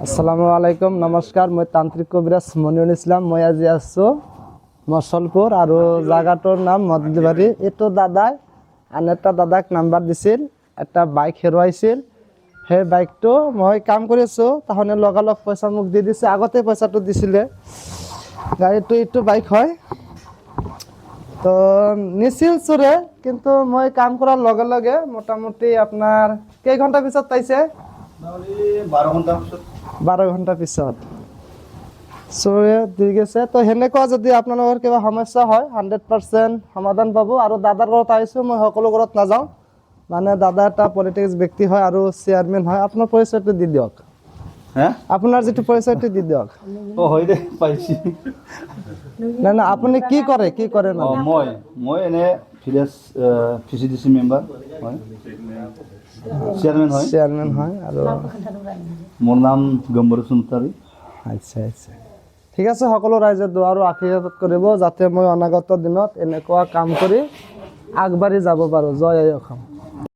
আসসালামু আলাইকুম নমস্কার মই তান্ত্রিক কবিরাজ মনিউল ইসলাম মই আজি আছো মশলপুর আর জায়গাটার নাম মদলিবাড়ি এটো দাদাই আন একটা দাদাক নাম্বার দিছিল একটা বাইক হেরোয়াইছিল সেই বাইকটো মই কাম করেছো তাহলে লগালগ পয়সা মোক দি দিছে আগতে পয়সাটো দিছিলে গাড়িটো এইটো বাইক হয় তো নিছিল চোরে কিন্তু মই কাম করার লগে লগে মোটামুটি আপনার কেই ঘন্টা পিছত পাইছে 12 ঘন্টা পিছত চোৰে দি গেছে তো সেনেকুৱা যদি আপোনালোকৰ কিবা সমস্যা হয় 100% সমাধান পাব আৰু দাদাৰ ঘৰত আহিছোঁ মই সকলো ঘৰত নাযাওঁ মানে দাদা এটা পলিটিক্স ব্যক্তি হয় আৰু চেয়াৰমেন হয় আপোনাৰ পৰিচয়টো দি দিয়ক হ্যাঁ আপোনাৰ যেটো পৰিচয়টো দি দিয়ক ও হয় দে পাইছি না না আপুনি কি কৰে ও মানে মই এনে ভিলেজ পিসিডিসি মেম্বার হয় চেয়ারম্যান হয় আৰু মোর নাম গম্বর সুনতারি আচ্ছা আচ্ছা ঠিক আছে সকলো ৰাইজে দোৱা আৰু আশীৰ্বাদ কৰিব যাতে মই অনাগত দিনত এনেকুৱা কাম কৰি আগবাঢ়ি যাব পাৰোঁ জয় আই অসম।